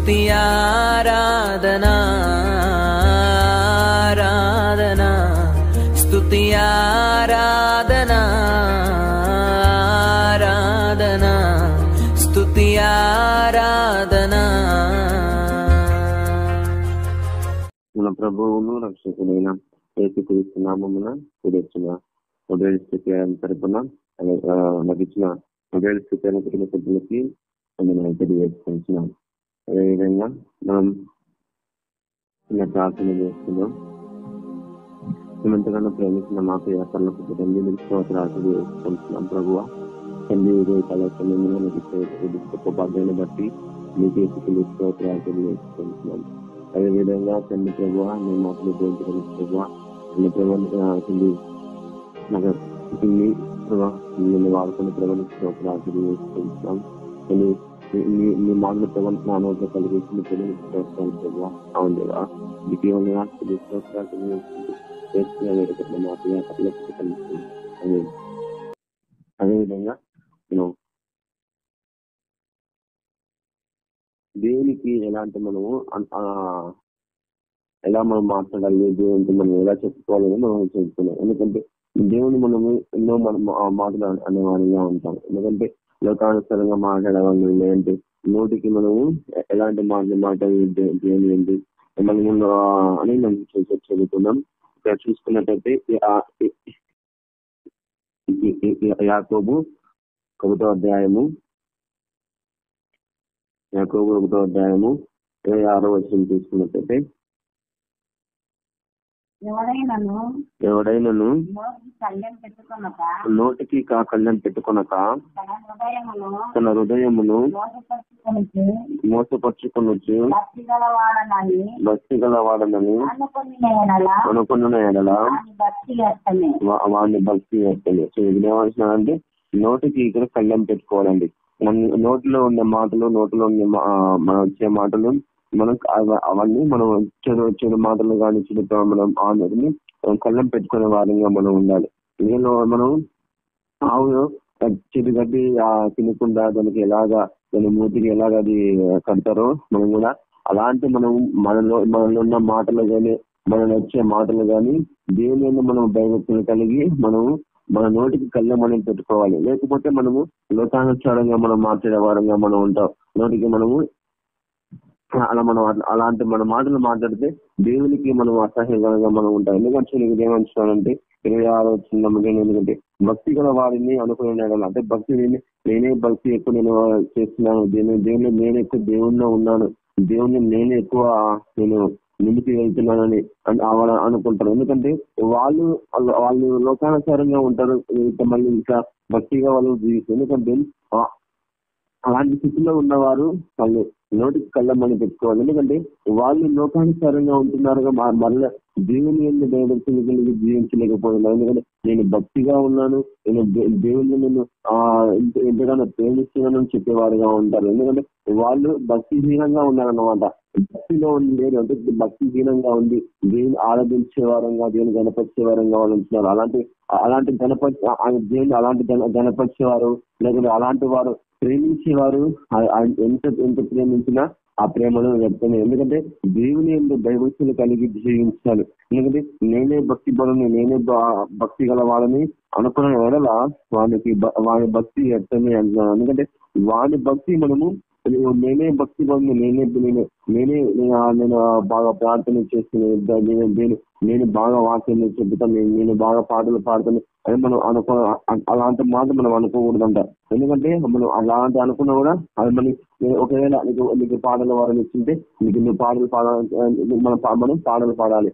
స్తుతి ఆరాధనా ఆరాధనా స్తుతి ఆరాధనా ఆరాధనా స్తుతి ఆరాధనా. మన ప్రభువును రక్షకుడైన యేసుక్రీస్తు నామమున కూడొచ్చిన మొదటి స్థితి తరపున లభించిన మొదటి స్థితి కుటుంబ సభ్యులకి మనం తెలియజేసుకుంటున్నాం. అదేవిధంగా మనం చిన్న ప్రార్థన చేస్తున్నాం. ఎంతగానో ప్రేమిస్తున్న మాకు యాత్రలకు తండ్రి స్తోత్రాలు చేసుకుంటున్నాం. ప్రభువా తండ్రి ఉపాధ్యాయుని బట్టి మీకు స్తోత్రాలు తెలియజేసుకుంటున్నాం. అదేవిధంగా తండ్రి ప్రభువా మేము మాటలు పోల్చుకుని ప్రభువా తండ్రి నాకు వాడుకుని ప్రభావం స్తోత్రాలు తెలియజేసుకుంటున్నాం. మీ మాటలు ప్రవర్తన అనవసర కలిగేసిన పిల్లలు స్తోత్రాలు ప్రభావ అవును లేదా మీకు ఏమన్నా స్తోత్రాలు తెలియజేసుకుంటూ మాకు యాత్రలకు కలుగుతుంది. అదేవిధంగా మనం దేవునికి ఎలాంటి మనము ఎలా మనం మాట్లాడాలి, దేవునికి మనం ఎలా చెప్పుకోవాలని మనం చెప్తున్నాం. ఎందుకంటే దేవుని మనము ఎన్నో మాటలు అనేవాడిగా ఉంటాం. ఎందుకంటే లోకానుసారంగా మాట్లాడేవాళ్ళు లేదంటే నోటికి మనము ఎలాంటి మాట్లాడి దేవుని ఏంటి మనము అని మనం చదువుతున్నాం. ఇక్కడ చూసుకున్నట్టయితే యాకోబు 1వ అధ్యాయము 26వ వచనం చూసుకున్నట్టయితే ఎవడైనను నోటికి కళ్యాణం పెట్టుకొనక తన హృదయమును మోసపరుచుకొనొచ్చు భక్తి గలవాడనని అనుకున్న ఎడల వాడిని భక్తి చేస్తుంది. సో ఇది ఏమంటున్నానంటే నోటికి ఇక్కడ కళ్యాణం పెట్టుకోవాలండి. మన నోటిలో ఉన్న మాటలు, నోటిలో మన వచ్చే మాటలు మనం అవన్నీ మనం చెడు మాటలు కానీ చెడు మనం ఆమెని కళ్ళం పెట్టుకునే వారంగా మనం ఉండాలి. ఇందులో మనం ఆవు చెడు గడ్డి తినకుండా దానికి ఎలాగా దాని మూతికి ఎలాగ అది కడతారో మనం కూడా అలాంటి మనం మనలో ఉన్న మాటలు కానీ మనలో వచ్చే మాటలు కానీ దేని మనం భయభక్తులు కలిగి మనము మన నోటికి కళ్ళం మనం పెట్టుకోవాలి. లేకపోతే మనము లోకానుసారంగా మనం మాట్లాడే వారంగా మనం ఉంటాం. నోటికి మనము అలా మనం అలాంటి మన మాటలు మాట్లాడితే దేవునికి మనం అసహ్యంగా మనం ఉంటాం. ఎందుకంటే నీకు ఏమంటున్నానంటే 26వ వచనం ఎందుకంటే భక్తి గల వారిని అనుకునే అంటే భక్తి నేనే భక్తి ఎక్కువ నేను చేస్తున్నాను, దేవుని నేను ఎక్కువ దేవుణ్ణి ఉన్నాను, దేవుణ్ణి నేను ఎక్కువ నేను నిమితి వెళ్తున్నానని అనుకుంటారు. ఎందుకంటే వాళ్ళు లోకానుసారంగా ఉంటారు. మళ్ళీ ఇంకా భక్తిగా వాళ్ళు జీవిస్తారు. ఎందుకంటే అలాంటి స్థితిలో ఉన్నవారు వాళ్ళు నోటికి కళ్ళమని పెట్టుకోవాలి. ఎందుకంటే వాళ్ళు లోకానుసారంగా ఉంటున్నారుగా మళ్ళీ దేవుని దైవభక్తులు కలిగి జీవించలేకపోతున్నారు. ఎందుకంటే నేను భక్తిగా ఉన్నాను, నేను దేవుని నేను ఎంతగానో ప్రేమిస్తున్నానని చెప్పేవారుగా ఉంటారు. ఎందుకంటే వాళ్ళు భక్తిహీనంగా ఉన్నారన్నమాట. భక్తిలో లేదు అంటే భక్తిహీనంగా ఉంది, దేవుని ఆరాధించే వారంగా దేవుని గణపరిచే వారంగా వాళ్ళు ఉంటున్నారు. అలాంటి దేవుని అలాంటి గణపరిచేవారు లేకపోతే అలాంటి వారు ప్రేమించేవారు ఎంత ప్రేమించినా ఆ ప్రేమను వ్యక్తమే. ఎందుకంటే దేవుని దైవభక్తులు కలిగి జీవించాలి. ఎందుకంటే నేనే భక్తి బలను నేనే భక్తి గల వాళ్ళని అనుకున్న ఎడల వాని భక్తి వ్యక్తమే అంటున్నాను. ఎందుకంటే వాని భక్తి మనము నేనే భక్తి బలను నేను బాగా ప్రార్థన చేస్తున్నాను, నేను బాగా వాక్యం చెబుతాను, నేను బాగా పాటలు పాడుతాను అని మనం అలాంటి మాట మనం అనుకోకూడదంట. ఎందుకంటే మనం అలాంటి అనుకున్నా కూడా అది ఒకవేళ నీకు పాటల వారిని ఇచ్చింటే నీకు నువ్వు పాటలు మనం పాటలు పాడాలి.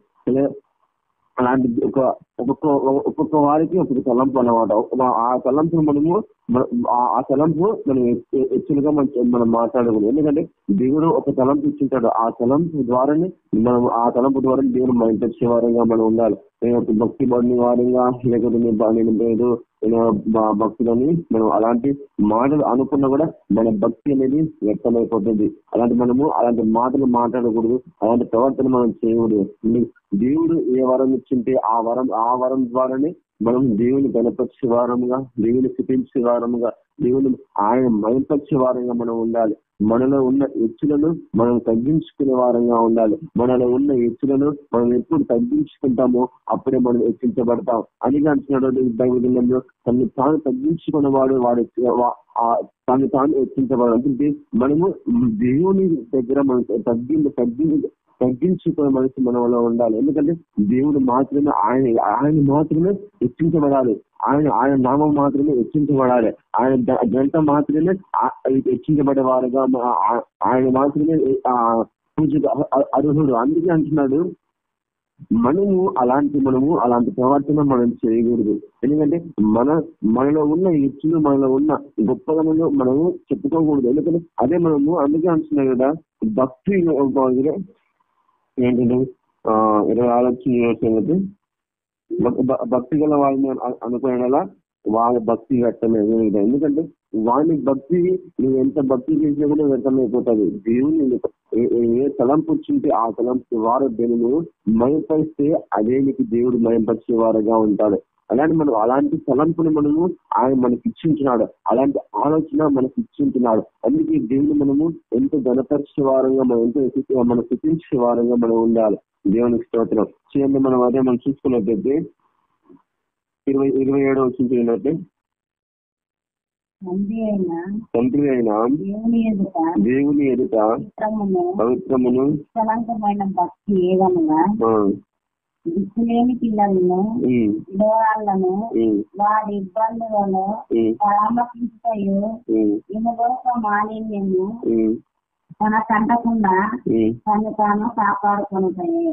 అలాంటి ఒక్కొక్క వారికి ఒక్కొక్క తలంపు అన్నమాట. ఆ తలంపు మనం హెచ్చులుగా మనం మాట్లాడకూడదు. ఎందుకంటే దేవుడు ఒక తలంపు ఇచ్చింటాడు. ఆ తలంపు ద్వారానే దేవుడు మన తెచ్చే వారంగా మనం ఉండాలి. భక్తి పడిన వారంగా లేకపోతే నేను భక్తులని మనం అలాంటి మాటలు అనుకున్నా కూడా మన భక్తి అనేది వ్యక్తమైపోతుంది. అలాంటి మాటలు మాట్లాడకూడదు, అలాంటి ప్రవర్తన మనం చేయకూడదు. దేవుడు ఏ వరం ఇచ్చింటే ఆ వరం ద్వారానే మనం దేవుని గణపరిచే వారముగా, దేవుని స్థుతించే వారముగా, దేవుని ఆయన మయంపరిచే వారంగా మనం ఉండాలి. మనలో ఉన్న హెచ్చులను మనం తగ్గించుకునే వారంగా ఉండాలి. మనలో ఉన్న హెచ్చులను మనం ఎప్పుడు తగ్గించుకుంటామో అప్పుడే మనం హెచ్చించబడతాం. అందుకే అంటున్నాడు బైబిల్లో, తను తాను తగ్గించుకున్నవాడు వాడు తను తాను హెచ్చించబడు. అంటే మనము దేవుని దగ్గర మనం తగ్గించుకునే మనిషి మనలో ఉండాలి. ఎందుకంటే దేవుడు మాత్రమే ఆయన మాత్రమే హెచ్చించబడాలి. ఆయన నామం మాత్రమే హెచ్చించబడాలి. ఆయన గంట మాత్రమే హెచ్చించబడే వారుగా ఆయన మాత్రమే పూజకు అర్హుడు. అందుకే అంటున్నాడు మనము అలాంటి ప్రవర్తన మనం చేయకూడదు. ఎందుకంటే మనలో ఉన్న హెచ్చులు, మనలో ఉన్న గొప్పదనలు మనము చెప్పుకోకూడదు. ఎందుకంటే అదే మనము అందుకే అంటున్నాం కదా, భక్తి ఏంటంటే 20 ఆలోచన భక్తి గల వాళ్ళని అనుకునేలా వాళ్ళ భక్తి వ్యక్తమే. ఎందుకంటే వాని భక్తి నువ్వు ఎంత భక్తి చేసినా కూడా వ్యక్తమైపోతుంది. దేవుని ఏ తలంపు వచ్చింటే ఆ తలంపు వారు దేవుడు మయంపరిస్తే అదే నీకు దేవుడు మయంపరిచే వారుగా ఉంటాడు. అలాంటి తలంపుని ఆయన మనకి ఇచ్చింటున్నాడు. అలాంటి ఆలోచన మనకి ఇచ్చింటున్నాడు. అందుకే దేవుని మనము ఎంతో ఘనపరిచే వారంగా, మన స్థుతించే వారంగా మనం ఉండాలి. దేవునికి స్తోత్రం చేయండి. మనం అదే మనం చూసుకున్నట్లయితే 27 వచ్చినట్లయితే, తండ్రి అయినా దేవుని ఎదుట పవిత్రమును భక్తి ఏదనగా దిక్కులేని పిల్లలను, విధవరాళ్లను వారి ఇబ్బందులను పరామర్శించయు ఇనుగొక మాలిన్యము తన కంటకుండా తను తాను కాపాడుకుంటాయి.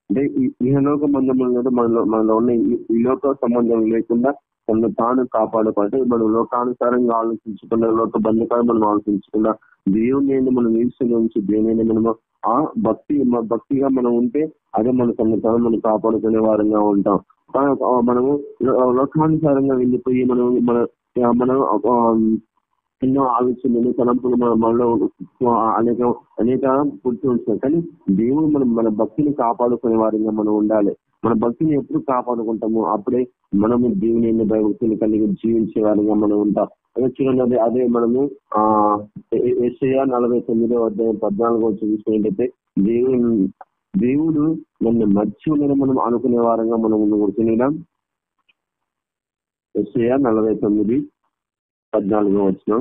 అంటే ఇహలోక బంధములు మనలో ఉన్న ఈ లోక సంబంధం లేకుండా తను తాను కాపాడుకుంటే మనం లోకానుసారంగా ఆలోచించకుండా, లోక బంధకాలు మనం ఆలోచించకుండా దేవుని మనం ఈశ్వరించి దేవుని మనము ఆ భక్తిగా మనం ఉంటే అదే మన తను తాను మనం కాపాడుకునే వారంగా ఉంటాం. మనము లోకానుసారంగా వెళ్ళిపోయి మనం ఎన్నో ఆలోచనలు, తలంపులు మనలో అనేక పుట్టి ఉంటున్నాయి. కానీ దేవుడు మన భక్తిని కాపాడుకునే వారిగా మనం ఉండాలి. మన భక్తిని ఎప్పుడు కాపాడుకుంటామో అప్పుడే మనము దేవుని భక్తిని కలిగి జీవించే వారిగా మనం ఉంటాం. అదే చూడండి, అదే మనము యెషయా 49:14 చూసినట్లయితే దేవుడు నన్ను మర్చి ఉండడం మనం అనుకునే వారంగా మనం ఉండకూడదు. యెషయా 49:14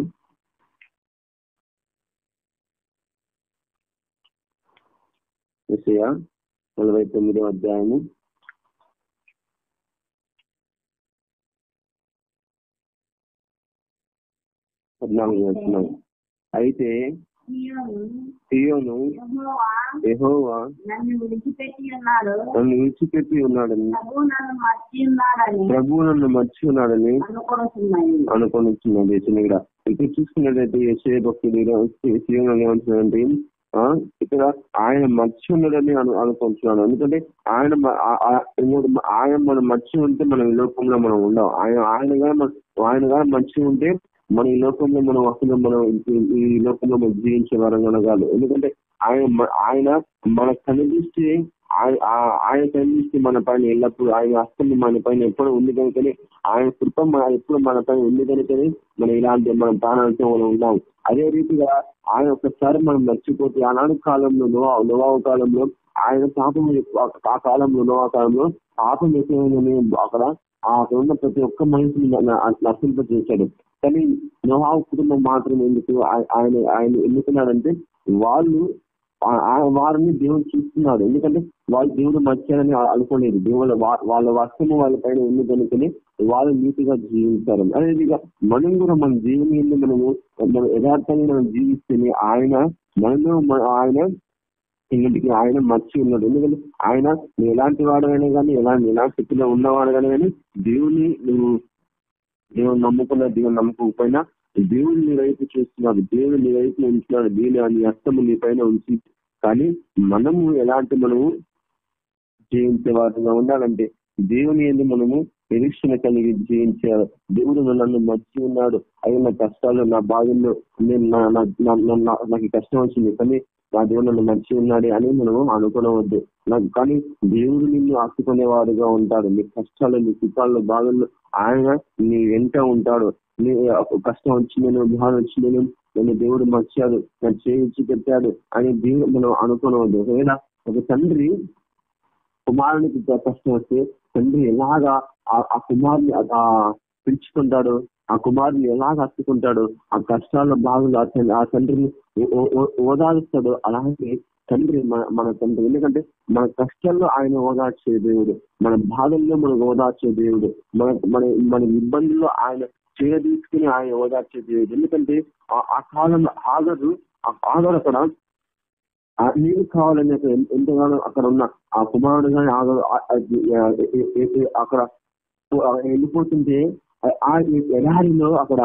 యెషయా 49 14 అయితే సీయోను యెహోవా నన్ను విడిచిపెట్టి ఉన్నాడని, ప్రభు నన్ను మర్చి ఉన్నాడని అనుకొనిస్తున్నది. ఇక్కడ చూసుకున్నట్లయితే యెషయా భక్తుడు సీయోను ఏమంటున్నాడంటే ఇక్కడ ఆయన మర్చి ఉన్నాడని అనుకుంటున్నాడు. ఎందుకంటే ఆయన మనం మర్చి ఉంటే మనం ఈ లోకంలో మనం ఉండం. ఆయనగా మర్చి ఉంటే మన ఈ లోకంలో మనం అసలు మనం ఈ లోకంలో మనం జీవించే వారంగా కాదు. ఎందుకంటే ఆయన మనకు కనిపిస్తే మన పైన ఎల్లప్పుడు ఆయన హస్తం మన పైన ఎప్పుడు ఉంది కనుకనే, ఆయన కృప ఎప్పుడు మన పైన ఉంది కనుకనే మనం ఇలాంటి మన ప్రాణాలతో మనం ఉన్నాం. అదే రీతిగా ఆయన ఒకసారి మనం మర్చిపోతే ఆనాడు కాలంలో నోవాహు కాలంలో ఆయన పాపం ఆ కాలంలో నోవాహు కాలంలో పాపం ఎక్కువైందని అక్కడ ఉన్న ప్రతి ఒక్క మనిషిని నశింపజేశాడు. కానీ నోవాహు కుటుంబం మాత్రం ఎందుకు ఆయన ఎన్నుకున్నాడంటే వారిని దేవుడు చూస్తున్నాడు. ఎందుకంటే వాళ్ళు దేవుడు మర్చారని అనుకోలేదు. దేవుడు వాళ్ళ వర్షము వాళ్ళ పైన ఉంది కనుకని వాళ్ళు నీతిగా జీవించారు. అదేవిధంగా మనం కూడా మన జీవన మనం యథార్థంగా మనం జీవిస్తేనే ఆయన మర్చి ఉన్నాడు. ఎందుకంటే ఆయన నువ్వు ఎలాంటి వాడైనా కానీ ఎలాంటి స్థితిలో ఉన్నవాడు కానీ దేవుడు నమ్ముకున్న దేవుడు నమ్ముకోకపోయినా దేవుడు నీ వైపు చూస్తున్నాడు, దేవుడు నీ వైపు ఉంచున్నాడు, నీ హస్తము నీ పైన ఉంచి. కానీ మనము మనము జీవించే వారంగా ఉండాలంటే దేవుని ఏంది మనము నిరీక్షణ కలిగి జీవించారు. దేవుడు నన్ను మర్చి ఉన్నాడు, అవి నా కష్టాలు, నా బాధల్లో నాకు కష్టం వచ్చింది, కానీ ఆ దేవుడు నన్ను మర్చి ఉన్నాడు అని మనం అనుకోవద్దు. కానీ దేవుడు నిన్ను ఆపుకునేవాడుగా ఉంటాడు. నీ కష్టాలు, నీ సుఖాల్లో, బాధల్లో ఆయన నీ వెంట ఉంటాడు. నీ కష్టం వచ్చి నేను బాధ వచ్చి నేను దేవుడు మర్చాడు, నన్ను చేయించి పెట్టాడు అని దేవుడు మనం అనుకోవద్దు. ఒకవేళ ఒక తండ్రి కుమారునికి కష్టం వస్తే తండ్రి ఎలాగా ఆ కుమారుని పిలుచుకుంటాడు, ఆ కుమారుని ఎలాగ హత్తుకుంటాడు, ఆ కష్టాల్లో బాగుంది ఆ తండ్రిని ఓదారుస్తాడు. అలాగే తండ్రి మన తండ్రి, ఎందుకంటే మన కష్టాల్లో ఆయన ఓదార్చే దేవుడు, మన బాధల్లో మనకు ఓదార్చే దేవుడు, మన ఇబ్బందుల్లో ఆయన తీసుకుని ఆయన ఓదార్చే దేవుడు. ఎందుకంటే ఆ కాలంలో ఆగరు అక్కడ నీరు కావాలని ఎంతగానో అక్కడ ఉన్న ఆ కుమారుడు కానీ అక్కడ వెళ్ళిపోతుంటే ఆ ఎడారిలో అక్కడ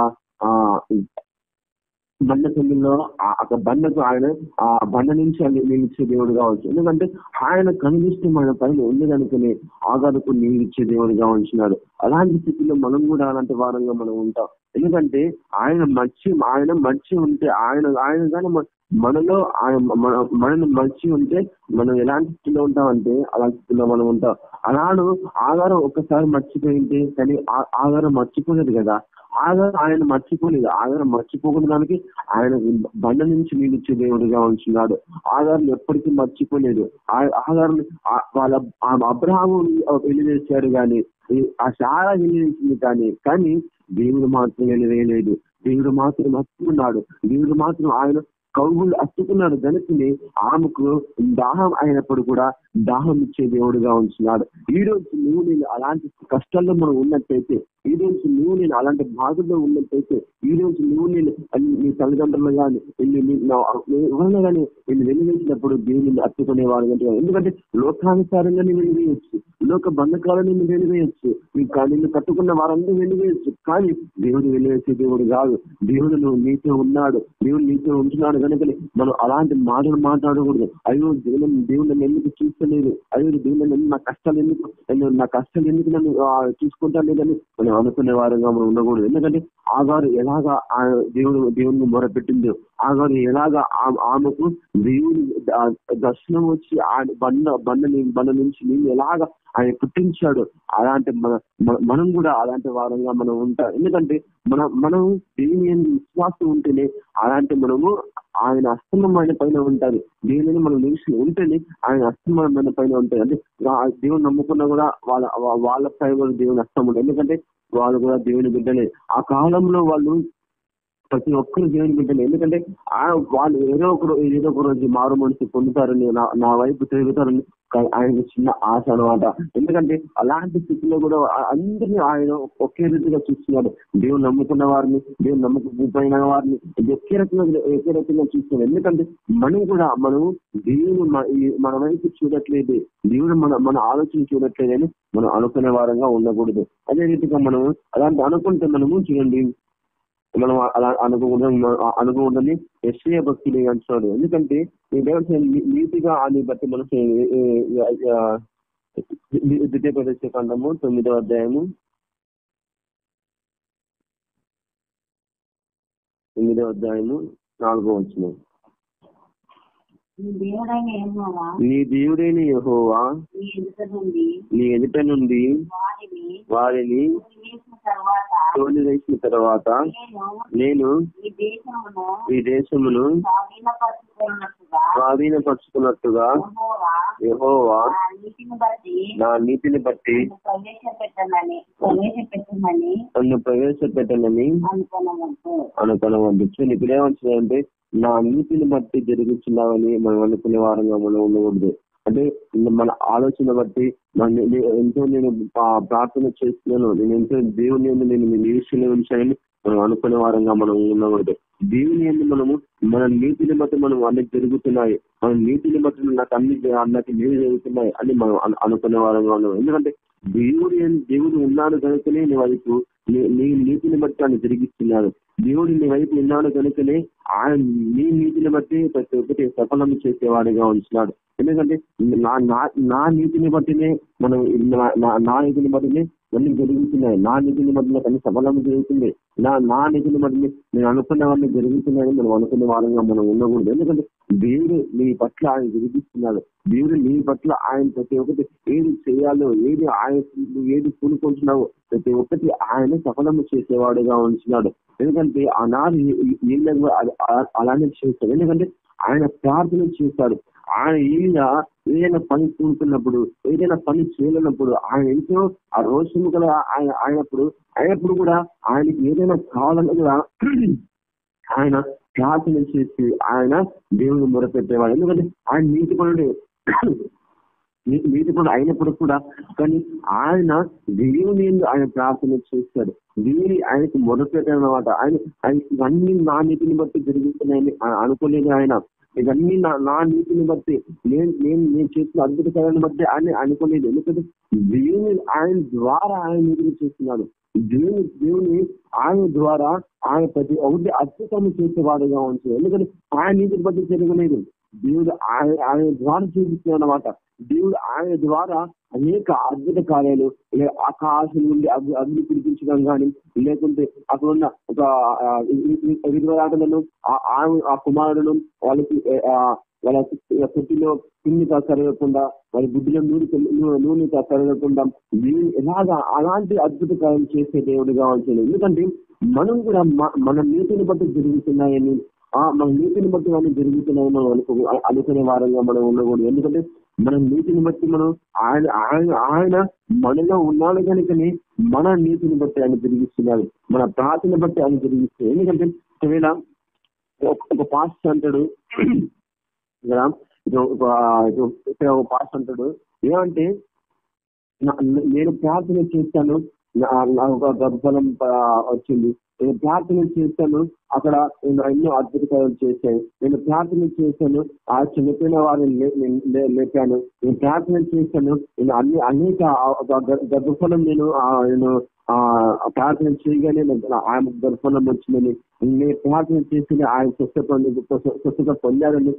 బండ తొమ్మిదిలో అక్కడ బండకు ఆయన ఆ బండ నుంచి నీళ్ళిచ్చే దేవుడు కావచ్చు. ఎందుకంటే ఆయన కనిపిస్తూ మన పైన ఉంది కనుకనే ఆగాదుకు నీళ్ళిచ్చే దేవుడుగా ఉంటున్నాడు. అలాంటి స్థితిలో మనం కూడా అలాంటి వారంగా మనం ఉంటాం. ఎందుకంటే ఆయన మర్చి ఉంటే ఆయన కానీ మనలో మనల్ని మర్చి ఉంటే మనం ఎలాంటి స్థితిలో ఉంటామంటే అలాంటి స్థితిలో మనం ఉంటాం. అలాను ఆగారం ఒక్కసారి మర్చిపోయింటే కానీ ఆగారం మర్చిపోలేదు కదా. ఆయన మర్చిపోలేదు. ఆగారం మర్చిపోకుండా ఆయన బండ నుంచి నీళ్ళిచ్చే దేవుడిగా ఉంటున్నాడు. ఆగారం ఎప్పటికీ మర్చిపోలేదు. ఆగారం వాళ్ళ అబ్రహాము వెలివేశాడు కానీ, ఆ శారా వెలివేసింది కానీ దేవుడు మాత్రం వెలివేయలేదు. దేవుడు మాత్రం హత్తుకున్నాడు. దేవుడు మాత్రం ఆయన కౌగులు హత్తుకున్నాడు. గనుకనే ఆమెకు దాహం అయినప్పుడు కూడా దాహం ఇచ్చే దేవుడుగా ఉంటున్నాడు. ఈ రోజు నువ్వు నేను అలాంటి కష్టాల్లో మనం ఉన్నట్టయితే, ఈ రోజు నువ్వు నేను అలాంటి బాధల్లో ఉన్నట్టయితే, ఈ రోజు నువ్వు నేను నీ తల్లిదండ్రులు కానీ ఎవరైనా కానీ నేను వెలివేసినప్పుడు దేవుని హత్తుకునేవాడు. ఎందుకంటే లోకానుసారంగా నేను వెలివేయచ్చు, లోక బంధకాలను నేను వెలివేయచ్చు, నిన్ను కట్టుకున్న వారందరూ వెలివేయచ్చు. కానీ దేవుడు వెలివేసే దేవుడు కాదు. దేవుడు నీతో ఉన్నాడు, దేవుడు నీతో ఉంటున్నాడు. కనుక మనం అలాంటి మాటలు మాట్లాడకూడదు. అయ్యో దేవుడు నన్ను ఎందుకు చూస్తలేదు, అయ్యో దేవుడు నా కష్టాలు ఎందుకు నన్ను చూసుకుంటా లేదని మనం అనుకునే వారంగా మనం ఉండకూడదు. ఎందుకంటే ఆగారు ఎలాగా దేవుడిని మొరపెట్టిందో, ఆగారు ఎలాగా ఆమెకు దేవుని దర్శనం వచ్చి బండ నుంచి నేను ఎలాగా ఆయన పుట్టించాడు, అలాంటి మనం కూడా అలాంటి వారంగా మనం ఉంటాం. ఎందుకంటే మనం దేవుని విశ్వాసం ఉంటేనే అలాంటి మనము ఆయన అస్తమం ఆయన పైన ఉంటుంది. దేవుని మనం నిలిచి ఉంటేనే ఆయన అస్తమం మన పైన ఉంటుంది. అంటే దేవుని నమ్ముకున్నా కూడా వాళ్ళ పైన కూడా దేవుని అస్తం ఉంటుంది. ఎందుకంటే వాళ్ళు కూడా దేవుని బిడ్డలే. ఆ కాలంలో వాళ్ళు ప్రతి ఒక్కరు దేవుని బిడ్డలే. ఎందుకంటే వాళ్ళు ఏదో ఒక రోజు మారు మనసు పొందుతారని, నా వైపు తిరుగుతారని ఆయనకు చిన్న ఆశ అనమాట. ఎందుకంటే అలాంటి స్థితిలో కూడా అందరినీ ఆయన ఒకే రీతిగా చూస్తున్నాడు. దేవుని నమ్ముకున్న వారిని, దేవుని నమ్మకపోయిన వారిని ఒకే రకంగా చూస్తున్నాడు. ఎందుకంటే మనం దేవుడు మన వైపు చూడట్లేదు, దేవుడు మన ఆలోచన చూడట్లేదని మనం అనుకునే వారంగా ఉండకూడదు. అదే రీతిగా మనం అలాంటి అనుకుంటే మనము చూడండి, మనం అలా అనుకోకూడదని యెషయా భక్తులు అంటున్నాడు. ఎందుకంటే నీతిగా అని బట్టి మనం ద్వితీయోపదేశ కాండము 9వ అధ్యాయము 4వ వచనం. నీ దేవుడైన యెహోవా నీ ఎదుట నుండి వారిని తోలివేసిన తర్వాత నేను ఈ దేశమును స్వాధీనపరుచుకున్నట్టుగా యెహోవా నా నీతిని బట్టి నన్ను ప్రవేశపెట్టనని అనుకునవద్దు. ఇప్పుడేమంటున్నాయంటే నా నీతిని బట్టి జరుగుతున్నామని మనం అనుకునే వారంగా మనం ఉండకూడదు. అంటే మన ఆలోచన బట్టి ఎంతో నేను ప్రార్థన చేస్తున్నాను, నేను ఎంతో దేవుని నేను నిరీక్షణ ఉంచానని మనం అనుకునే వారంగా మనం ఉండకూడదు. దేవుని మనము మన నీతిని బట్టి మనం అన్ని జరుగుతున్నాయి, మన నీతిని బట్టి నాకు అన్నకి నీరు జరుగుతున్నాయి అని మనం అనుకునే వారంగా ఉన్నాం. ఎందుకంటే దేవుడు ఉన్నాడు కనుకనే నీ వైపు నీ నీతిని బట్టి ఆయన జరిగిస్తున్నాడు. దేవుడు నీ వైపు ఉన్నాడు కనుకనే ఆయన నీ నీతిని బట్టి ప్రతి ఒక్కటి సఫలం చేసేవాడిగా ఉంటున్నాడు. ఎందుకంటే నా నీతిని బట్టినే మనం నా నీతిని బట్టినే అన్ని జరుగుతున్నాయి, నా నీతిని బట్టి అన్ని సఫలం జరుగుతుంది, నా నీతిని బట్టి నేను అనుకున్నవన్నీ జరుగుతున్నాయని మనం అనుకునే వారంగా మనం ఉండకూడదు. ఎందుకంటే దేవుడు నీ పట్ల ఆయన జరిగిస్తున్నాడు. దేవుడు నీ పట్ల ఆయన ప్రతి ఒక్కటి ఏది చేయాలో, ఏది కూనుకుంటున్నావో ప్రతి ఒక్కటి ఆయన సఫలము చేసేవాడుగా ఉంటున్నాడు. ఎందుకంటే ఆనాడు అలానే చేస్తాడు. ఎందుకంటే ఆయన ప్రార్థన చేస్తాడు. ఆయన ఏదైనా పని కూడుకున్నప్పుడు, ఏదైనా పని చేయలేనప్పుడు, ఆయన ఎంతో ఆ రోషము గల అయినప్పుడు కూడా ఆయనకి ఏదైనా కావాలన్నా కూడా ఆయన ప్రార్థన చేసి ఆయన దేవుని మొరపెట్టేవాడు. ఎందుకంటే ఆయన నీతిపరుడు అయినప్పుడు కూడా కానీ ఆయన దేవుని ఆయన ప్రార్థన చేస్తాడు. దేవుని ఆయనకు మొరపెట్టాడనమాట. ఆయన ఇవన్నీ నా నీతిని బట్టి జరుగుతున్నాయని అనుకోలేదు. ఆయన ఇవన్నీ నా నీతిని బట్టి నేను చేసిన అద్భుత కార్యాలను బట్టి ఆయన అనుకోలేదు. ఎందుకంటే దేవుని ఆయన ద్వారా ఆయన నీతిని చేస్తున్నాడు. దేవుని ఆయన ద్వారా ఆయన ప్రతి ఒకటి అద్భుతం చేసేవాడుగా ఉంటుంది. ఎందుకంటే ఆయన నీతిని బట్టి జరగలేదు, దేవుడు ఆయన ద్వారా చూపిస్తున్నాడు అన్నమాట. దేవుడు ఆయన ద్వారా అనేక అద్భుత కార్యాలు, ఆకాశం నుండి అగ్ని పిలిపించడం కానీ, లేకుంటే అక్కడ ఉన్న ఒక విధవరాటలను ఆ కుమారులను వాళ్ళ పుట్టిలో కింది కరగకుండా, వాళ్ళ బుద్ధిలో నూనె కరగకుండా ఎలాగా అలాంటి అద్భుత కార్యం చేసే దేవుడిగా ఉంటుంది. ఎందుకంటే మనం కూడా మన నీతిని బట్టి జరుగుతున్నాయని, మన నీతిని బట్టి మనం జరుగుతున్నాయని మనం అనుకునే వారంగా మనం ఉండకూడదు. ఎందుకంటే మన నీతిని బట్టి మనం ఆయన మనలో ఉన్నాడు కనుకనే మన నీతిని బట్టి ఆయన జరిగిస్తున్నాడు, మన ప్రార్థన బట్టి ఆయన జరిగిస్తున్నాడు. ఎందుకంటే ఒకవేళ ఒక పాస్టర్ అంటాడు ఒక పాస్టర్ అంటాడు ఏమంటే, నేను ప్రార్థన చేస్తాను, నాకు ఒక గర్భఫలం వచ్చింది, నేను ప్రార్థన చేస్తాను, అక్కడ నేను ఎన్నో అద్భుత కార్యాలు చేశాను, నేను ప్రార్థన చేశాను, ఆ చనిపోయిన వారిని లేపాను, నేను ప్రార్థన చేశాను, నేను అనేక గర్భఫలం నేను ప్రార్థన చేయగానే ఆయన గర్భఫలం వచ్చిందని, నేను ప్రార్థన చేసి ఆయన స్వస్థత పొందాలని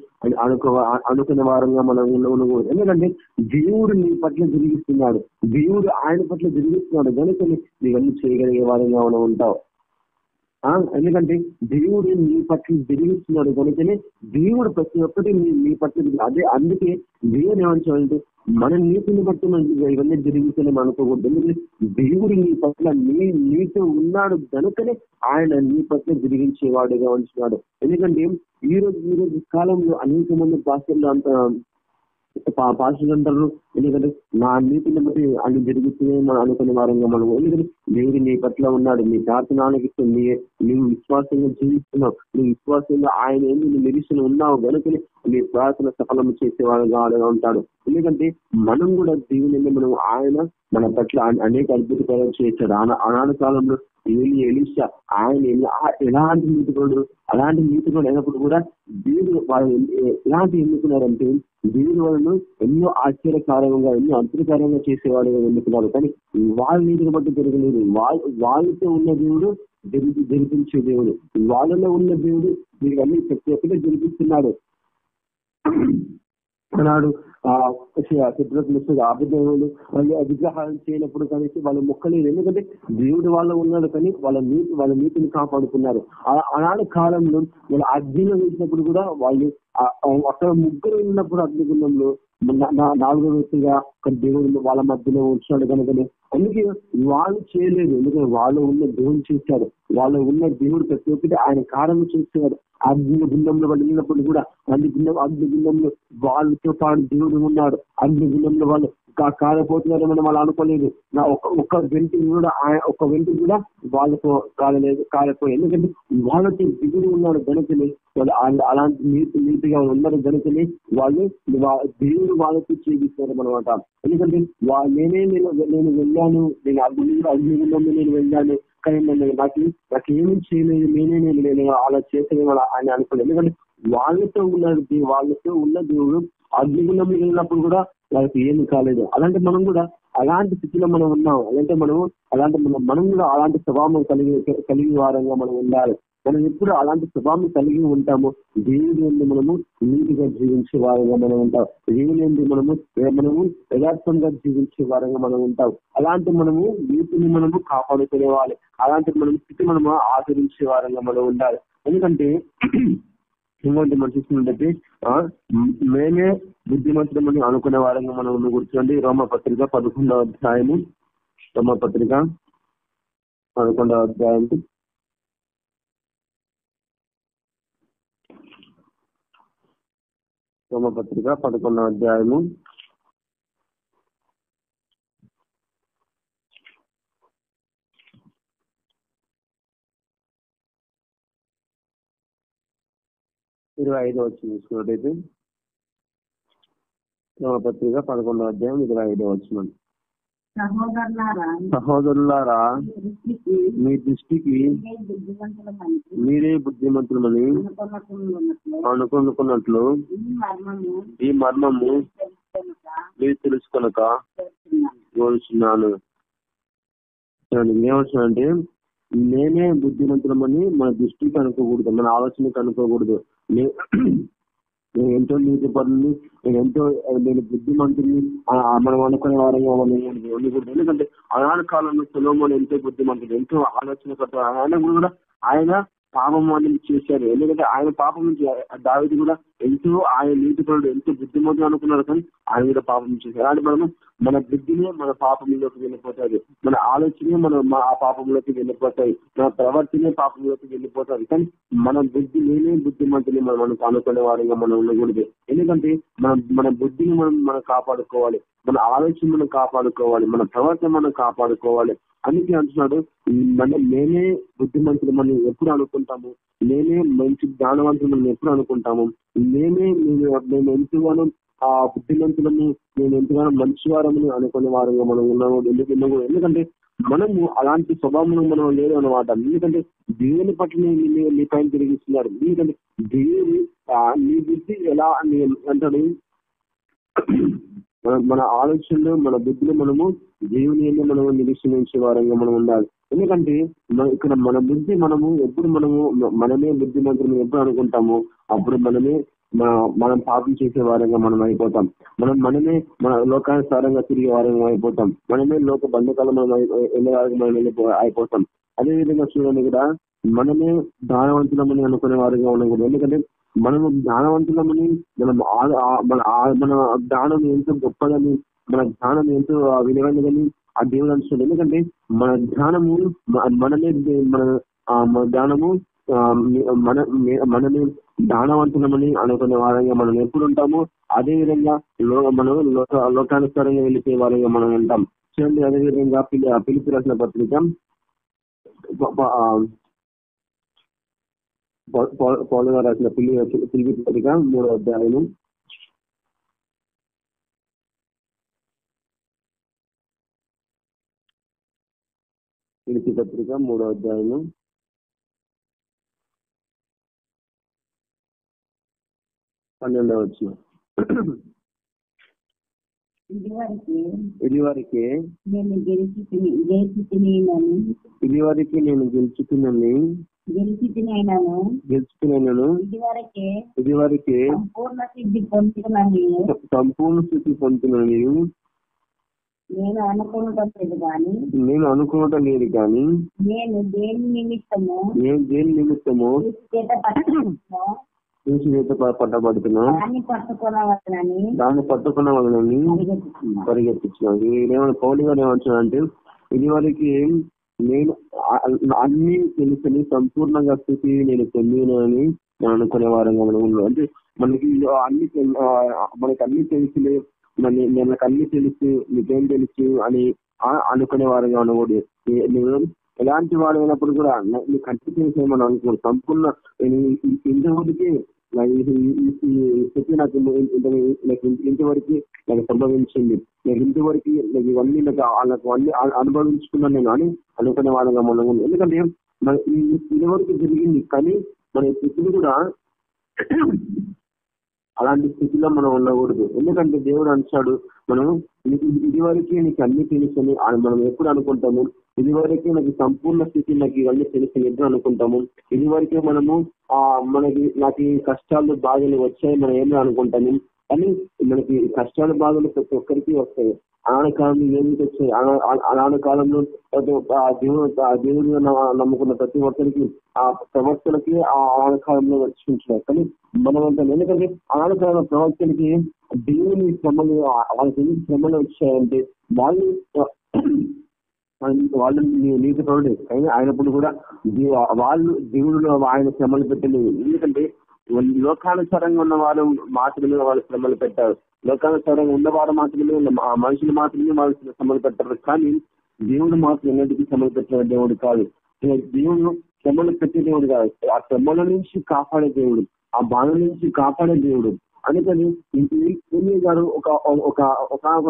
అనుకునే వారంగా మనం ఉండకూడదు. ఎందుకంటే దేవుడు నీ పట్ల జరిగిస్తున్నాడు, దేవుడు ఆయన పట్ల జరిగిస్తున్నాడు కనుక నీవన్నీ చేయగలిగే వారంగా మనం ఉంటావు. ఎందుకంటే దేవుడు నీ పట్ల జరిగిస్తున్నాడు కనుకనే దేవుడు ప్రతి ఒక్కటి నీ పట్ల అదే. అందుకే దేవుడు ఏమంటాడంటే మన నీతిని బట్టి ఇవన్నీ జరుగుతున్నాయి అనుకోకూడదు. ఎందుకంటే దేవుడు నీ పట్ల నీతో ఉన్నాడు కనుకనే ఆయన నీ పట్ల జరిగించేవాడుగా ఉంటున్నాడు. ఎందుకంటే ఈ రోజు కాలంలో అనేక మంది పాస్టర్లు అంటారు, ఎందుకంటే నా నీతిని బట్టి అన్ని జరుగుతున్నాయి మనం అనుకునే వారంగా మనం. ఎందుకంటే దేవుడు నీ పట్ల ఉన్నాడు, నీ ప్రార్థనానికి నువ్వు విశ్వాసంగా జీవిస్తున్నావు, నువ్వు విశ్వాసంగా ఆయన నువ్వు నిరీక్షణ ఉన్నావు కనుకనే నీ ప్రార్థన సఫలం చేసేవాడుగా ఉంటాడు. ఎందుకంటే మనం కూడా దేవుని ఆయన మన పట్ల అనేక అద్భుత కార్యాలు చేశాడు. ఆనాడు కాలంలో ఎలీషా ఆయన ఎలాంటి నీతిపరుడు, అలాంటి నీతిపరుడు అయినప్పుడు కూడా దేవుడు వాళ్ళు ఎలాంటి ఎన్నుకున్నారంటే దేవుడు వాళ్ళను ఎన్నో ఆశ్చర్యకారంగా ఎన్నో అద్భుతకారంగా చేసేవాడుగా ఎన్నుకున్నారు. కానీ వాళ్ళ నీతిని బట్టి జరగలేదు. వాళ్ళతో ఉన్న దేవుడు జరిపించే దేవుడు, వాళ్ళలో ఉన్న దేవుడు వీళ్ళన్నీ ప్రతి ఒక్కటే జరిపిస్తున్నాడు. ఆనాడు అభిదేవులు వాళ్ళు విగ్రహాలు చేయనప్పుడు కానీ వాళ్ళు మొక్కలేదు. ఎందుకంటే దేవుడు వాళ్ళ ఉన్నాడు కానీ వాళ్ళ నీతిని కాపాడుకున్నారు. ఆనాడు కాలంలో వాళ్ళు అగ్నిలో వేసినప్పుడు కూడా వాళ్ళు అక్కడ ముగ్గురు ఉన్నప్పుడు అగ్నిగుండంలో 4వ వ్యక్తిగా దేవుడు వాళ్ళ మధ్యలో ఉంచాడు కనుకనే అందుకే వాళ్ళు చేయలేదు. ఎందుకంటే వాళ్ళు ఉన్న దేవుడు చూశారు, వాళ్ళు ఉన్న దేవుడు ప్రతి ఒక్కటి ఆయన కారణం చూస్తున్నారు. అగ్ని గుండంలో వాళ్ళు వెళ్ళినప్పుడు కూడా అగ్ని గుండంలో వాళ్ళతో పాటు దేవుడు ఉన్నాడు. అగ్ని గుండంలో వాళ్ళు కాలిపోతున్నారని వాళ్ళు అనుకోలేదు. ఒక్క వెంటికి కూడా వాళ్ళతో కాలిపోయి, ఎందుకంటే వాళ్ళతో దిగుడు ఉన్నాడు గనుకని వాళ్ళు అలాంటి నీతిగా ఉన్నారు గనుకని వాళ్ళు దేవుడు వాళ్ళతో చేయిస్తారు అనమాట. ఎందుకంటే నేను వెళ్ళాను, నేను అగ్ని గుండంలో నేను వెళ్ళాను కానీ నాకేమీ చేయలేదు, నేను అలా చేసేది ఆయన అనుకోలేదు. ఎందుకంటే వాళ్ళతో ఉన్న దేవుడు అగ్నిగుండంలో వెళ్ళినప్పుడు కూడా వాళ్ళకి ఏమి కాలేదు. అలాంటి మనం కూడా అలాంటి స్థితిలో మనం ఉన్నాం. మనం కూడా అలాంటి స్వభావం కలిగి వారంగా మనం ఉండాలి. మనం ఎప్పుడు అలాంటి స్వభావం కలిగి ఉంటాము. దేవుని యందు మనము నీతిగా జీవించే వారంగా మనం ఉంటాం. దేవుని యందు మనము యథార్థంగా జీవించే వారంగా మనం ఉంటాం. అలాంటి మనము నీతిని మనము కాపాడుకునేవాలి. అలాంటి మనం స్థితి మనము ఆచరించే వారంగా మనం ఉండాలి. ఎందుకంటే ఇంకోటి మనం చూసుకున్నట్టయితే మేమే బుద్ధిమంతులమని అనుకునే వారంగా మనం గుర్తుండి. రోమపత్రిక 11వ అధ్యాయము, రోమపత్రిక 11వ అధ్యాయం, రోమపత్రిక 11వ అధ్యాయము 25వ వచనం చూసుకున్నట్టయితే, రోమపత్రిక 11వ అధ్యాయం 25వ వచనం. సహోదరులారా, మీ దృష్టికి మీరే బుద్ధిమంతులమని అనుకున్నట్లు ఈ మర్మము మీరు తెలుసుకొనక కోరుచున్నాను. ఏమవుతుందంటే, నేనే బుద్ధిమంతులమని మన దృష్టికి అనుకోకూడదు, మన ఆలోచనకి అనుకోకూడదు. నేను ఎంతో నీతి పనులు, నేను బుద్ధిమంతుని మనం అనుకునే వారంగా ఉండకూడదు. ఎందుకంటే ఆనాడు కాలంలో సొలొమోను ఎంతో బుద్ధిమంతుడు, ఎంతో ఆలోచనకర్త. ఆయన పాపం అనేది చేశారు. ఎందుకంటే ఆయన పాపం నుంచి దావీదు కూడా ఎంతో, ఆయన నీతి పనుడు, ఎంతో బుద్ధిమంతులు అనుకున్నారు, కానీ ఆయన కూడా పాపం చేశారు. అలాంటి మనము మన బుద్ధినే మన పాపంలోకి వెళ్ళిపోతుంది, మన ఆలోచనే ఆ పాపంలోకి వెళ్ళిపోతాయి, మన ప్రవర్తనే పాపంలోకి వెళ్ళిపోతుంది. కానీ మన నేనే బుద్ధిమంతుని మనం అనుకునే వారంగా మనం ఉండకూడదు. ఎందుకంటే మన బుద్ధిని మనం కాపాడుకోవాలి, మన ఆలోచన మనం కాపాడుకోవాలి, మన ప్రవర్తన మనం కాపాడుకోవాలి. అందుకే అంటున్నాడు, నేనే బుద్ధిమంతులు మనం ఎప్పుడు అనుకుంటాము, నేనే మంచి జ్ఞానవంతులు మనం ఎప్పుడు అనుకుంటాము, మేము ఎంతగానో ఆ బుద్ధిమంతులని, నేను ఎంతగానో మంచి వారమని అనుకునే వారంగా మనం ఉన్నాము. ఎందుకంటే మనము అలాంటి స్వభావం మనం లేదు అన్నమాట. ఎందుకంటే దేవుని పట్ల నీ పైన తిరిగిస్తున్నారు. ఎందుకంటే దేవుని నీ బుద్ధి ఎలా అంటాడు, మన ఆలోచనలు, మన బుద్ధిలో మనము దేవుని మీద మనము నిరీక్షించే వారంగా మనం ఉండాలి. ఎందుకంటే ఇక్కడ మన బుద్ధి ఎప్పుడు మనమే బుద్ధిమంతులు ఎప్పుడు అనుకుంటామో అప్పుడు మనం పాపం చేసే వారంగా మనం అయిపోతాం. మనమే మన లోకానుసారంగా తిరిగే వారంగా అయిపోతాం. మనమే లోక బంధకాలు మనం అయిపోతాం. అదే విధంగా చూడండి, కూడా మనమే జ్ఞానవంతులమని అనుకునే వారంగా ఉండకూడదు. ఎందుకంటే మనము జ్ఞానవంతులమని, మన జ్ఞానం ఎంతో గొప్పదని, మన జ్ఞానం ఎంతో విలువైనదని ఆ దేవుడు అంటున్నాడు. ఎందుకంటే మన జ్ఞానము మన జ్ఞానము మనమే జ్ఞానవంతులమని అనుకునే వారంగా మనం ఎప్పుడు ఉంటామో అదే విధంగా మనం లోకానుసారంగా వెళ్ళిపోయే వారంగా మనం ఉంటాం. చూడండి, అదే విధంగా ఫిలిప్పీ రాసిన పత్రిక పౌలు గారు రాసిన ఫిలిప్పీ పత్రిక 3వ అధ్యాయము 12వ వచనం. ఇదివరకే నేను గెలుచుకున్నాను, ఇదివరకే సంపూర్ణ స్థితి పొందుతున్నాను. నేను అనుకోవటం లేదు కానీ నేను దేని నిమిత్తము పట్టబడుతున్నా, దాన్ని పట్టుకున్నవాళ్ళని పరిగెత్తించినాను. నేనేమైనా పౌలు గారు ఏమంటున్నానంటే, ఇది వరకు నేను అన్ని తెలుసుని సంపూర్ణంగా స్థితి నేను పొందినని నేను అనుకునే వారంగా మనం ఉన్నాం. అంటే మనకి అన్ని తెలుసులే, నాకు అన్ని తెలుసు, నీకేం తెలుసు అని అనుకునే వారంగా ఉండకూడదు. నువ్వు ఎలాంటి వాడు అయినప్పుడు కూడా నీకు అన్ని తెలిసి మనం అనుకోండి. సంపూర్ణ ఇంతవరకు స్థితి నాకు ఇంతవరకు నాకు సంభవించింది, నాకు ఇంతవరకు ఇవన్నీ అన్ని అనుభవించుకున్నాను నేను అని అనుకునే వాళ్ళగా మనం ఉంది. ఎందుకంటే మన ఇంతవరకు జరిగింది, కానీ మన స్థితిని కూడా అలాంటి స్థితిలో మనం ఉండకూడదు. ఎందుకంటే దేవుడు అంటాడు, మనం ఇది వరకే నీకు అన్ని తెలుసని మనం ఎప్పుడు అనుకుంటాము. ఇది వరకే నాకు సంపూర్ణ స్థితి నాకు ఇవన్నీ తెలిసినట్టు అనుకుంటాము. ఇది వరకే మనము నాకు ఈ కష్టాలు బాధలు వచ్చాయి మనం ఏమో అనుకుంటాము. కానీ మనకి కష్టాలు బాధలు ప్రతి ఒక్కరికి వస్తాయి. ఆనాడు కాలంలో ఏమి వచ్చాయి, ఆనాడు కాలంలో దేవుడు నమ్ముకున్న ప్రతి ఒక్కరికి ఆ ప్రవక్తలకి ఆనాడు కాలంలో వచ్చి ఉంటున్నారు. కానీ మనం అంతా ఎందుకంటే ఆనాడు కాలంలో ప్రవక్తలకి దేవుని శ్రమలు వాళ్ళకి ఎందుకు శ్రమలు వచ్చాయంటే వాళ్ళు నీతిపరుడే కానీ ఆయనప్పుడు కూడా వాళ్ళు దేవుడు ఆయన శ్రమలు పెట్టలేదు. ఎందుకంటే లోకానుసారంగా ఉన్న వారు మాత్రమే వాళ్ళు శ్రమలు పెట్టారు. లోకానుసారంగా ఉన్నవారు మాత్రమే మనుషులు మాత్రమే వాళ్ళు శ్రమలు పెట్టారు. కానీ దేవుడు మాత్రం ఎన్నటికీ శ్రమలు పెట్టిన దేవుడు కాదు. దేవుడు శ్రమలు పెట్టే దేవుడు కాదు, ఆ శ్రమల నుంచి కాపాడే దేవుడు, ఆ బాధ నుంచి కాపాడే దేవుడు. అందుకని గారు ఒక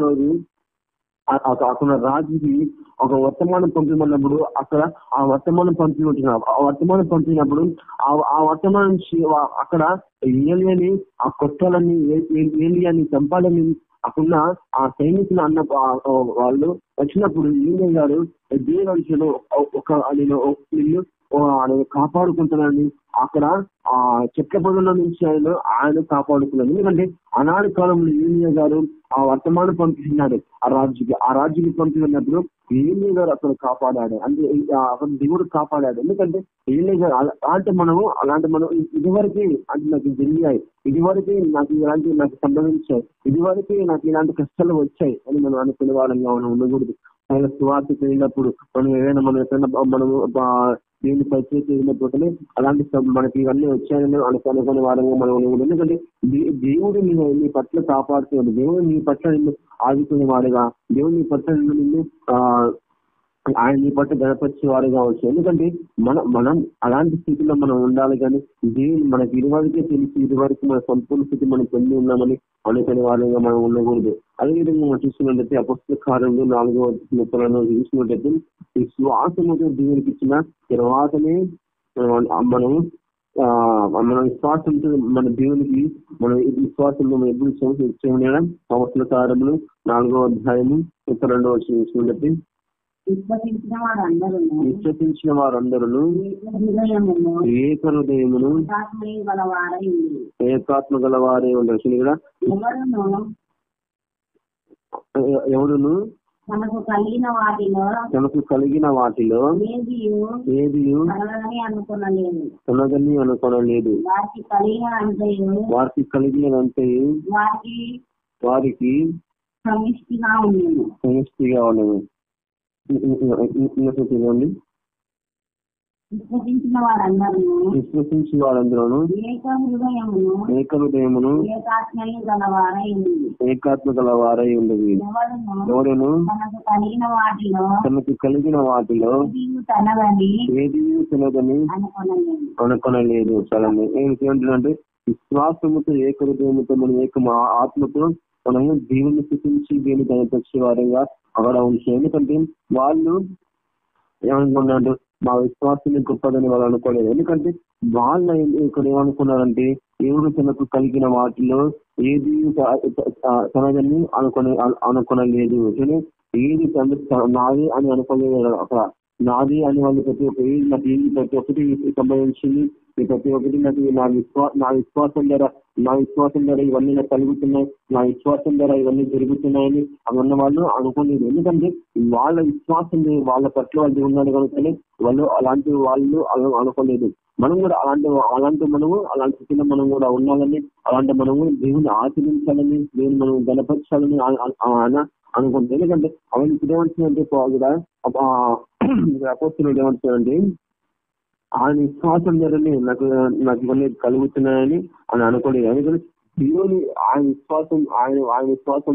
రోజు అక్కడ రాజుకి ఒక వర్తమానం పంపించినప్పుడు అక్కడ ఆ వర్తమానం పంపినప్పుడు ఆ వర్తమానం నుంచి అక్కడ ఏలియాని ఆ కొట్టాలని ఏలియాని చంపాలని అక్కడ ఆ సైనికులు అన్న వాళ్ళు వచ్చినప్పుడు ఏలియా గారు దేవుడు నేను కాపాడుకుంటున్నాను అక్కడ ఆ చెట్ల పొదల నుంచి ఆయన కాపాడుకున్నాడు. ఎందుకంటే ఆనాడు కాలంలో ఏలియా గారు ఆ వర్తమానం పంపిస్తున్నాడు ఆ రాజుకి పంపినప్పుడు ఏలియా గారు అక్కడ కాపాడాడు. అంటే అక్కడ దేవుడు కాపాడాడు. ఎందుకంటే ఏలియా గారు అలాంటి మనం ఇదివరకే అంటే నాకు జరిగాయి, ఇదివరకే నాకు సంభవించాయి, ఇదివరకే నాకు ఇలాంటి కష్టాలు వచ్చాయి అని మనం అనుకునే వాళ్ళంగా మనం ఉండకూడదు. ఆయన స్వార్థ వెళ్ళినప్పుడు మనము దేవుని పరిచయం చేసినప్పుడు అలాంటి అలాంటి మనకి ఇవన్నీ వచ్చాయని అనుకునే వారంగా మనం. ఎందుకంటే దేవుడు నీ పట్ల కాపాడుతున్నాడు, దేవుడు నీ పట్ల నిన్ను ఆదుకునేవాడుగా, దేవుడు నీ పట్ల నిన్ను ఆయన నీ పట్ల గణపరిచే వారుగా వచ్చు. ఎందుకంటే మనం అలాంటి స్థితిలో మనం ఉండాలి. కానీ దేవుడు మనకి ఇదివరకే తెలిసి ఇదివరకు మన సంపూర్ణ స్థితి మనం పొంది ఉన్నామని అనుకునే వారంగా మనం ఉండకూడదు. అదేవిధంగా మనం చూసుకున్నట్లయితే అపొస్తలుల కార్యములు 4:30 చూసినట్లయితే ఈ శ్వాసముతో దేవునికి ఇచ్చిన తర్వాతనే మన విశ్వాసంతో మన దేవునికి మన విశ్వాసంలో మనం ఎప్పుడు చేయడం. అపొస్తలుల కార్యములు 4:32 చూసినట్లయితే విశ్వసించిన వారందరూ ఏక హృదయమును ఏకాత్మ గలవారే ఉండరు. ఇక్కడ ఎవరును తనకు కలిగిన వాటిలో ఏది తనదని అనుకోనలేదు. వారికి కలిగినంతయు వారికి సమిష్టిగా ఉండదు. విశ్వసించిన వారందరూ ఏక హృదయమును ఏకాత్మ గలవారై ఉండదు. ఎవరును తనకు కలిగిన వాటిలో ఏది తినదని అనుకొనలేదు. చాలా ఏమిటంటే విశ్వాసముతో ఏక హృదయముతో మనం ఆత్మతో మనము దేవుని స్థితించి దేవుని కనిపించే వారంగా అక్కడ ఉంచాం. ఎందుకంటే వాళ్ళు ఏమనుకున్నాడు, మా విశ్వాసం గొప్పదని వాళ్ళు అనుకోలేదు. ఎందుకంటే వాళ్ళు ఇక్కడ ఏమనుకున్నారంటే దేవుడు తనకు కలిగిన వాటిలో ఏది తనదని అనుకోనలేదు. ఏది నాది అని అనుకోలేదు. అక్కడ నాది అని వాళ్ళు ప్రతి ఒక్కటి సంబంధించింది, ప్రతి ఒక్కటి నా విశ్వాసం ద్వారా ఇవన్నీ నాకు కలుగుతున్నాయి, నా విశ్వాసం ద్వారా ఇవన్నీ జరుగుతున్నాయని అవన్న వాళ్ళు అనుకోలేదు. ఎందుకంటే వాళ్ళ విశ్వాసం వాళ్ళ పట్ల వాళ్ళు ఉన్నాడు కనుకనే అలాంటి వాళ్ళు అనుకోలేదు. మనం కూడా అలాంటి స్థితిలో మనం కూడా ఉండాలని, అలాంటి మనము దేవుని ఆచరించాలని, దేవుని మనం గణపరచాలని అనుకుంటాం. ఎందుకంటే అవన్నీ ఏమంటుందంటే కూడా అపోస్తలుడు ఏమంటున్నాడంటే ఆయన విశ్వాసం ద్వారానే నాకు ఇవన్నీ కలుగుతున్నాయని అని అనుకోలేదు. ఎందుకంటే దేవుని ఆయన విశ్వాసం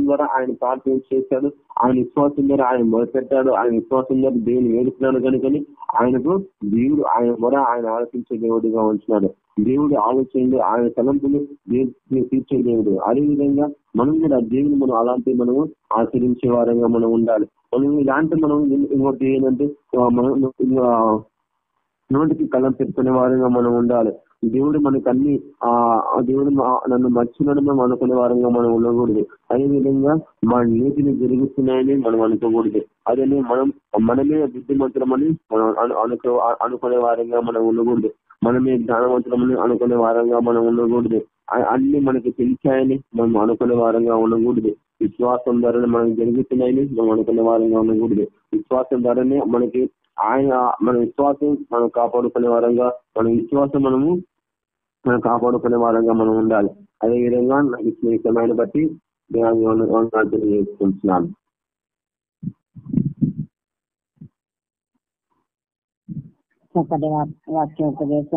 ద్వారా ఆయన ప్రార్థన చేశాడు, ఆయన విశ్వాసం ద్వారా ఆయన మొదలుపెట్టాడు, ఆయన విశ్వాసం ద్వారా దేవుని వేడుకున్నాడు కనుకని ఆయనకు దేవుడు ఆయన మొర ఆయన ఆలోచించే దేవుడిగా ఉంటున్నాడు. దేవుడు ఆలోచనలు ఆయన తలంపులు తీర్చే దేవుడు. అదేవిధంగా మనం కూడా దేవుని అలాంటి మనము ఆచరించే వారంగా మనం ఉండాలి. మనం ఇలాంటి మనం ఇంకోటి ఏంటంటే మనం నోటికి కళ్ళం పెట్టుకునే వారంగా మనం ఉండాలి. దేవుడు మనకు అన్ని దేవుడు నన్ను మర్చినాడు మనం అనుకునే వారంగా మనం ఉండకూడదు. అదే విధంగా మన నీతిని జరుగుతున్నాయని మనం అనుకోకూడదు. అదే మనమే బుద్ధిమంతులమని మనం అనుకునే వారంగా మనం ఉండకూడదు. మనమే జ్ఞానవంతులమని అనుకునే వారంగా మనం ఉండకూడదు. అన్ని మనకి తెలిసాయని మనం అనుకునే వారంగా ఉండకూడదు. విశ్వాసం ద్వారానే మనకు జరుగుతున్నాయని మనం అనుకునే వారంగా ఉండకూడదు. విశ్వాసం ద్వారానే మనకి మన విశ్వాసం మనం కాపాడుకునే వారంగా మనం కాపాడుకునే వారంగా మనం ఉండాలి. అదే విధంగా నాకు ఇచ్చిన సమయాన్ని బట్టి చేసుకుంటున్నాను. వాక్యోపదేశం